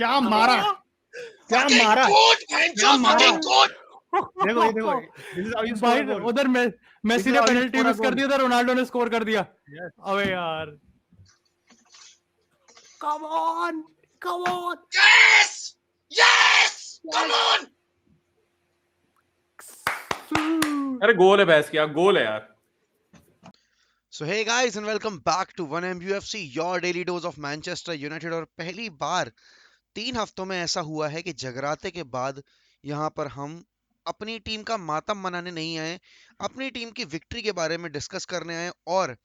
क्या मारा, क्या मारा, क्या मारा। देखो ये देखो, this is how you score a भाई goal. उधर मेसी is ने how you penalty score a miss कर goal. दिया था, रोनाल्डो ने स्कोर कर दिया। Yes. अबे यार, कम ऑन, कम ऑन। अरे गोल है भैंस की, गोल है यार। So hey guys and welcome back to 1MUFC, your daily dose of Manchester United। और पहली बार 3 हफ्तों में ऐसा हुआ है कि जगराते के बाद यहाँ पर हम अपनी टीम का मातम मनाने नहीं आए, अपनी टीम की विक्ट्री के बारे में डिस्कस करने आए। और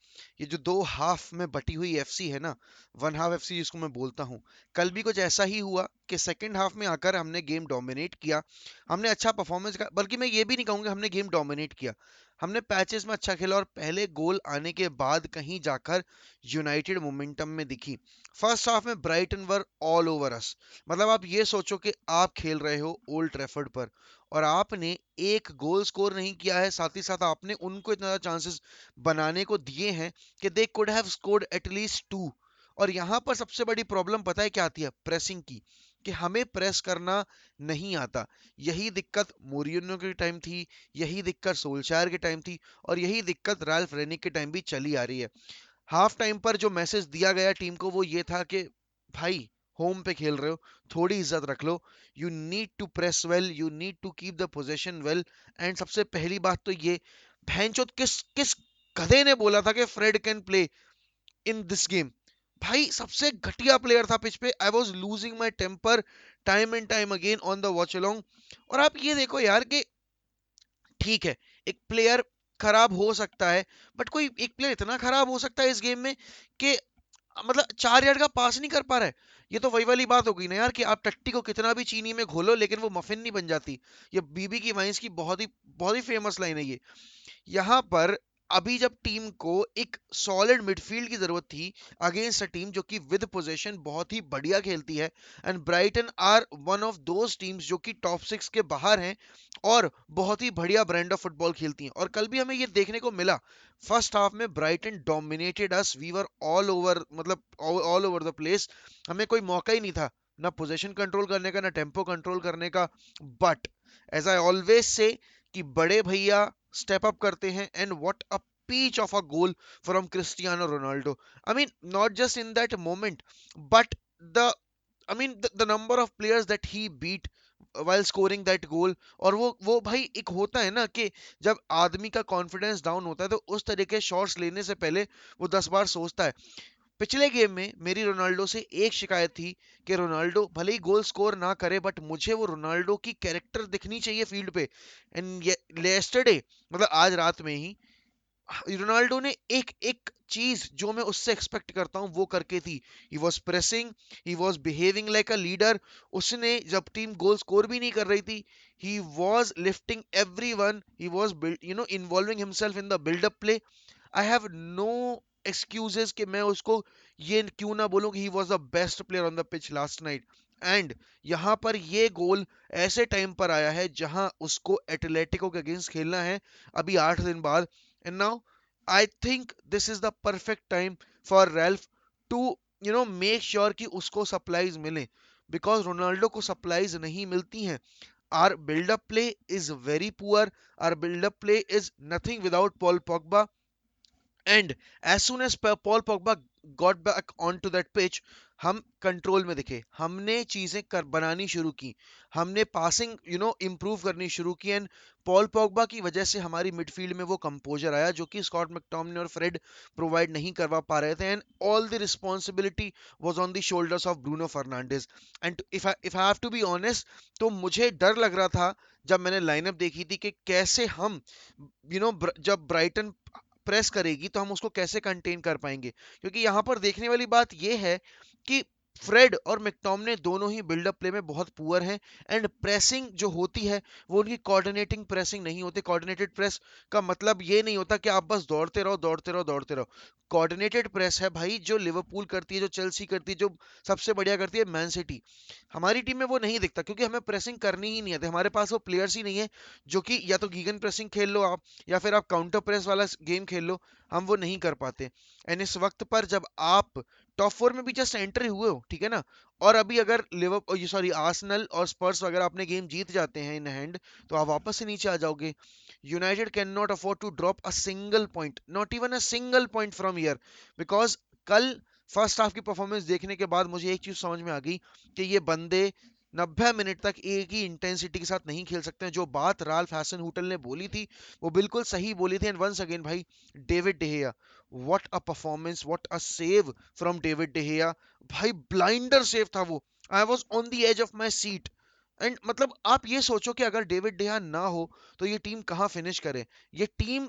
ये जो 2 हाफ में बटी हुई एफसी है ना, 1 हाफ एफसी जिसको मैं बोलता हूँ, कल भी कुछ ऐसा ही हुआ कि सेकंड हाफ में आकर हमने गेम डोमिनेट किया, हमने अच्छा परफॉर्मेंस का, बल्कि मैं ये भी नहीं कहूँगा हमने गेम डोमिनेट किया, हमने पैचेस में अच्छा खेला और पहले गोल आने के बाद कहीं जाकर यूनाइटेड मोमेंटम में दिखी। फर्स्ट हाफ में Brighton were all over us. मतलब आप ये सोचो कि आप खेल रहे हो ओल्ड ट्रैफर्ड पर और आपने एक गोल स्कोर नहीं किया है, साथ ही साथ आपने उनको इतना ज्यादा चांसेस बनाने को दिए हैं कि they could have scored at least 2। और यहाँ पर सबसे बड़ी प्रॉब्लम पता है क्या आती है? प्रेसिंग की, कि हमें प्रेस करना नहीं आता। यही दिक्कत मोरिनो के टाइम थी, यही दिक्कत सोल्शायर के टाइम थी और यही दिक्कत राल्फ रेनिक के टाइम भी चली आ रही है। हाफ टाइम पर जो मैसेज दिया गया टीम को वो ये था कि भाई होम पे खेल रहे हो, थोड़ी इज्जत रख लो, you need to press well, you need to keep the position well. And सबसे पहली बात तो ये, भैंचोद किस किस गधे ने बोला था कि Fred can play in this game? भाई सबसे घटिया प्लेयर था पिच पे। I was losing my temper time and time again on the watch along. और आप ये देखो यार कि ठीक है, एक प्लेयर खराब हो सकता है, बट कोई एक प्लेयर इतना खराब हो सकता है इस गेम में कि मतलब 4 यार्ड का पास नहीं कर पा रहा है। ये तो वही वाली बात हो गई ना यार कि आप टट्टी को कितना भी चीनी में घोलो लेकिन वो मफिन नहीं बन जाती। ये बीबी की वाइंस की बहुत ही फेमस लाइन है ये। यहाँ पर अभी जब टीम को एक सॉलिड मिडफील्ड की जरूरत थी अगेंस्ट अ टीम जो कि विद पोजीशन बहुत ही बढ़िया खेलती है, and Brighton are one of those teams जो कि टॉप 6 के बाहर हैं और बहुत ही बढ़िया ब्रांड ऑफ फुटबॉल खेलती हैं। और कल भी हमें ये देखने को मिला। फर्स्ट हाफ में Brighton dominated us, we were all over, मतलब ऑल ओवर द प्लेस। हमें कोई मौका ही नहीं था ना पोजीशन कंट्रोल करने का, ना टेम्पो कंट्रोल करने का। But as I always say कि बड़े भैया स्टेप अप करते हैं, and what a peach of a goal from Cristiano Ronaldo. I mean, not just in that moment, but the the number of players that he beat while scoring that goal। और वो भाई एक होता है ना कि जब आदमी का कॉन्फिडेंस डाउन होता है तो उस तरीके शॉट्स लेने से पहले वो 10 बार सोचता है। पिछले गेम में मेरी रोनाल्डो से एक शिकायत थी कि रोनाल्डो भले ही गोल स्कोर ना करे बट मुझे वो रोनाल्डो की कैरेक्टर दिखनी चाहिए फील्ड पे। एंड येस्टरडे, मतलब आज रात में ही, रोनाल्डो ने एक एक चीज जो मैं उससे एक्सपेक्ट करता हूं वो करके थी। He was pressing, he was behaving like a leader. उसने जब टीम गोल स्कोर भी नहीं कर रही थी, he was lifting everyone, he was involving himself in the buildup play. I have no excuses कि मैं उसको ये क्यों ना बोलूं कि he was the best player on the pitch last night. And यहाँ पर ये गोल ऐसे टाइम पर आया है जहां उसको एटलेटिको के अगेंस्ट खेलना है अभी 8 दिन बाद। And now I think this is the perfect time for Ralf to make sure कि उसको सप्लाईज मिले, बिकॉज रोनाल्डो को सप्लाईज नहीं मिलती हैं। Our buildup play is very poor, our buildup play is nothing without Paul Pogba. And as soon as Paul Pogba got back on to that pitch, हम control में दिखे, हमने चीजें बनानी शुरू की, हमने पासिंग इंप्रूव करनी शुरू की। एंड पॉल पॉगबा की वजह से हमारी मिडफील्ड में वो कंपोजर आया जो कि स्कॉट मैकटोमिने और फ्रेड प्रोवाइड नहीं करवा पा रहे थे। And all the responsibility was on the shoulders of Bruno Fernandes. And if I have to be honest, तो मुझे डर लग रहा था जब मैंने लाइनअप देखी थी कि कैसे हम जब ब्राइटन प्रेस करेगी तो हम उसको कैसे कंटेन कर पाएंगे। क्योंकि यहाँ पर देखने वाली बात यह है कि फ्रेड और मैकटोमिने दोनों ही बिल्डअप प्ले में बहुत पुअर हैं। एंड प्रेसिंग जो होती है वो उनकी कोऑर्डिनेटिंग प्रेसिंग नहीं होती। कोऑर्डिनेटेड प्रेस का मतलब ये नहीं होता कि आप बस दौड़ते रहो दौड़ते रहो दौड़ते रहो। कोऑर्डिनेटेड प्रेस है भाई जो लिवरपूल करती है, जो चेल्सी करती है, जो सबसे बढ़िया करती है मैन सिटी। हमारी टीम में वो नहीं दिखता क्योंकि हमें प्रेसिंग करनी ही नहीं आती, हमारे पास वो प्लेयर्स ही नहीं है जो कि या तो गीगन प्रेसिंग खेल लो आप या फिर आप काउंटर प्रेस वाला गेम खेल लो, हम वो नहीं कर पाते। एंड इस वक्त पर जब आप टॉप 4 में भी जस्ट एंट्री हुए हो, ठीक है ना। और अभी अगर लिवरपूल सॉरी आर्सेनल और स्पर्स वगैरह अपने गेम जीत जाते हैं इन हैंड, तो आप वापस से नीचे आ जाओगे। United cannot afford to drop a single point, not even a single point from here, because कल फर्स्ट हाफ की परफॉर्मेंस देखने के बाद मुझे एक चीज समझ में आ गई कि ये बंदे 90 मिनट तक एक ही इंटेंसिटी के साथ नहीं खेल सकते हैं। जो बात राल्फ हैसेनहुटल ने बोली थी वो बिल्कुल सही बोली थी। एंड वंस अगेन भाई, David De Gea, what a performance, what a save from David De Gea. भाई ब्लाइंडर सेव था वो, I was on the edge of my seat. And मतलब आप ये सोचो कि अगर डेविड डेहिया ना हो तो ये टीम कहाँ फिनिश करे, ये टीम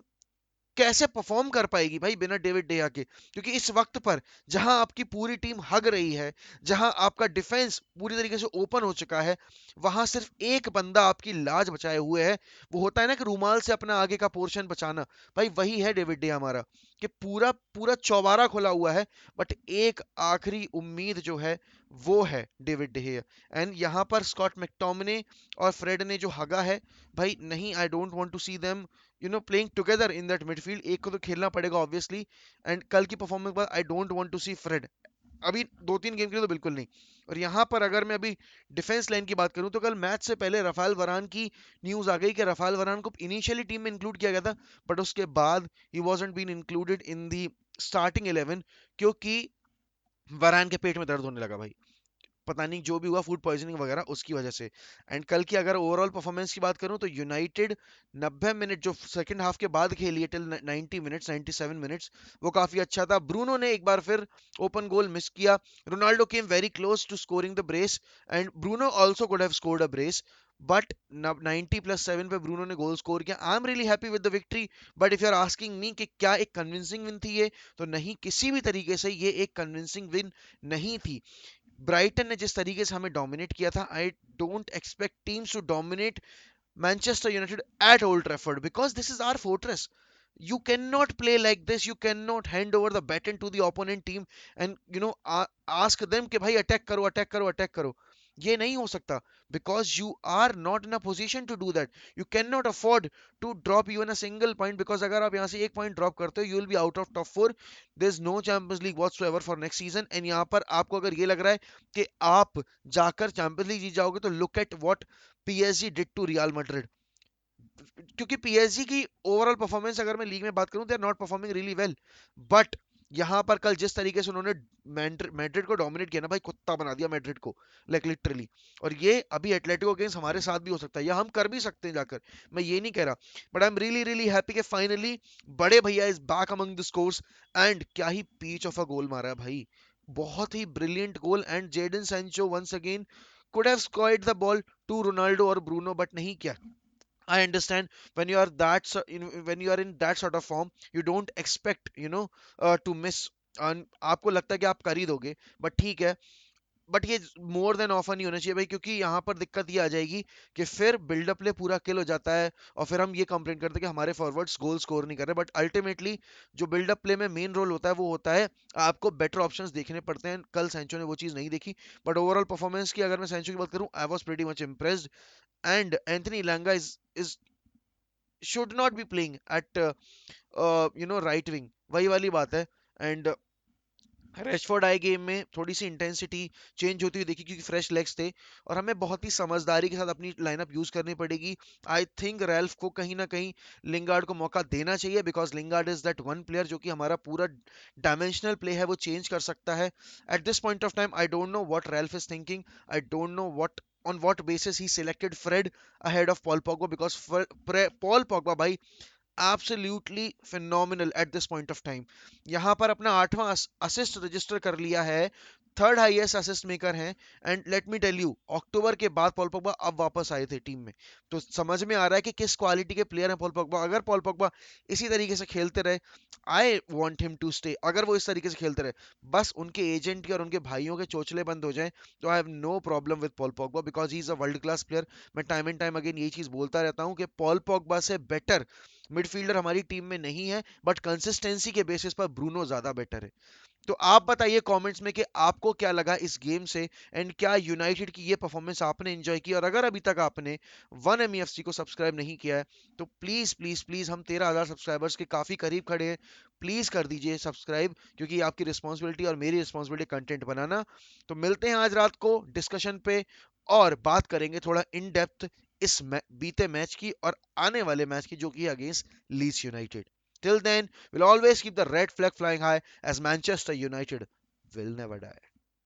कैसे परफॉर्म कर पाएगी भाई बिना डेविड डेया के। क्योंकि इस वक्त पर जहां आपकी पूरी टीम हग रही है, जहां आपका डिफेंस पूरी तरीके से ओपन हो चुका है, वहां सिर्फ एक बंदा आपकी लाज बचाए हुए है। वो होता है ना कि रूमाल से अपना आगे का पोर्शन बचाना, भाई वही है डेविड डेया हमारा, कि पूरा पूरा चौबारा खुला हुआ है, बट एक आखिरी उम्मीद जो है वो है डेविड डेया। एंड यहाँ पर स्कॉट मैकटोमिने और फ्रेड ने जो हगा है, भाई नहीं, I don't want to see them playing together in that midfield. एक को तो खेलना पड़ेगा ऑब्वियसली। एंड कल की परफॉर्मेंस के बाद I don't want to see Fred अभी 2-3 गेम के लिए तो बिल्कुल नहीं। और यहाँ पर अगर मैं अभी डिफेंस लाइन की बात करूं तो कल मैच से पहले रफाल वरान की न्यूज आ गई कि रफाल वरान को इनिशियली टीम में इंक्लूड किया गया था, बट उसके बाद he wasn't been included in the starting 11 क्योंकि वरान के पेट में दर्द होने लगा भाई। पता नहीं जो भी हुआ, फूड पॉइजनिंग वगैरह उसकी वजह से। एंड कल की अगर ओवरऑल परफॉर्मेंस की बात करूं तो यूनाइटेड 90 मिनट जो सेकंड हाफ के बाद खेली है टिल 90 मिनट्स 97 मिनट्स, वो काफी अच्छा था। ब्रूनो ने एक बार फिर ओपन गोल मिस किया। Ronaldo came very close to scoring the brace and Bruno also could have scored a brace, but 90+7 पे ब्रूनो ने गोल स्कोर किया। I am really happy with the victory. But if you are asking me कि क्या एक convincing win थी ये, तो नहीं, किसी भी तरीके से ये एक कन्विंसिंग विन नहीं थी। ब्राइटन ने जिस तरीके से हमें डोमिनेट किया था, I don't expect teams to dominate Manchester United at Old Trafford because this is our fortress. You cannot play like this. You cannot hand over the baton to the opponent team and ask them कि भाई attack करो attack करो attack करो। ये नहीं हो सकता because you are not in a position to do that. You cannot afford to drop even a single point because अगर आप यहाँ से एक पॉइंट ड्रॉप करते हो you will be out of top 4. There is no Champions League whatsoever for next season. and यहाँ पर आपको अगर ये लग रहा है कि आप जाकर चैंपियंस लीग जीत जाओगे तो look at what PSG did to Real Madrid. क्योंकि PSG की ओवरऑल परफॉर्मेंस अगर मैं लीग में बात करूं, they are not performing really well, but यहां पर कल जिस तरीके से उन्होंने मैड्रिड को डोमिनेट किया ना भाई, कुत्ता बना दिया मैड्रिड को, लाइक लिटरली। और ये अभी एटलेटिको अगेंस्ट हमारे साथ भी हो सकता है, या हम कर भी सकते हैं जाकर, मैं ये नहीं कह रहा, but I am really really happy कि फाइनली बड़े भैया is back among the scores. And क्या ही पीच ऑफ अ गोल मारा है भाई, बहुत ही brilliant goal. And Jadon Sancho once again could have scored the ball to Ronaldo or Bruno, but नहीं किया। I understand when you are when you are in that sort of form, you don't expect to miss। आपको लगता है कि आप कर ही दोगे, but ठीक है, बट ये मोर देन ऑफर नहीं होना चाहिए भाई, क्योंकि यहाँ पर दिक्कत ये आ जाएगी कि फिर बिल्डअप प्ले पूरा किल हो जाता है और फिर हम ये कंप्लेंट करते हैं कि हमारे फॉरवर्ड्स गोल स्कोर नहीं कर रहे। बट अल्टीमेटली जो बिल्डअप प्ले में मेन रोल होता है वो होता है आपको बेटर ऑप्शंस देखने पड़ते हैं। कल सैंचो ने वो चीज़ नहीं देखी। बट ओवरऑल परफॉर्मेंस की अगर मैं सैंचो की बात करूँ, I was pretty much impressed. And Anthony Elanga is should not be playing at right wing, वही वाली बात है। एंड रेशफोर्ड आए गेम में, थोड़ी सी इंटेंसिटी चेंज होती हुई देखी क्योंकि फ्रेश लेग्स थे, और हमें बहुत ही समझदारी के साथ अपनी लाइनअप यूज करनी पड़ेगी। आई थिंक रैल्फ को कहीं ना कहीं लिंगार्ड को मौका देना चाहिए, because Lingard is that one player जो कि हमारा पूरा डायमेंशनल प्ले है वो चेंज कर सकता है। Eight this point of time I don't know what Ralph is thinking, I don't know what on what basis he selected Fred ahead of Paul Pogba, because Paul Pogba भाई absolutely phenomenal at this point of time. यहाँ पर अपना 8वां assist register कर लिया है, third highest assist maker हैं। And let me tell you, October के बाद पॉल पोग्बा अब वापस आए थे टीम में, तो समझ में आ रहा है कि किस क्वालिटी के प्लेयर हैं पॉल पोग्बा। अगर पॉल पोग्बा इसी तरीके से खेलते रहे, I want him to stay. अगर वो इस तरीके से खेलते रहे, बस उनके एजेंट के और उनके भाइयों के चोचले बंद हो जाएं, तो I have no problem with Paul Pogba, because he is a world class player. मैं टाइम एंड टाइम अगेन यही चीज बोलता रहता हूँ कि पॉल पोग्बा से बेटर मिडफील्डर हमारी टीम में नहीं है, बट कंसिस्टेंसी के बेसिस पर ब्रूनो ज्यादा बेटर है। तो आप बताइए कमेंट्स में कि आपको क्या लगा इस गेम से, एंड क्या यूनाइटेड की ये परफॉर्मेंस आपने एंजॉय की। और अगर अभी तक आपने 1MEFC को सब्सक्राइब नहीं किया है तो प्लीज प्लीज प्लीज, हम 13,000 सब्सक्राइबर्स के काफी करीब खड़े हैं, प्लीज कर दीजिए सब्सक्राइब, क्योंकि आपकी रिस्पॉन्सिबिलिटी और मेरी रिस्पॉन्सिबिलिटी कंटेंट बनाना। तो मिलते हैं आज रात को डिस्कशन पे, और बात करेंगे थोड़ा इन डेप्थ इस बीते मैच की और आने वाले मैच की, जो कि against Leeds United. Till then, we'll always keep the red flag flying high, as Manchester United will never die.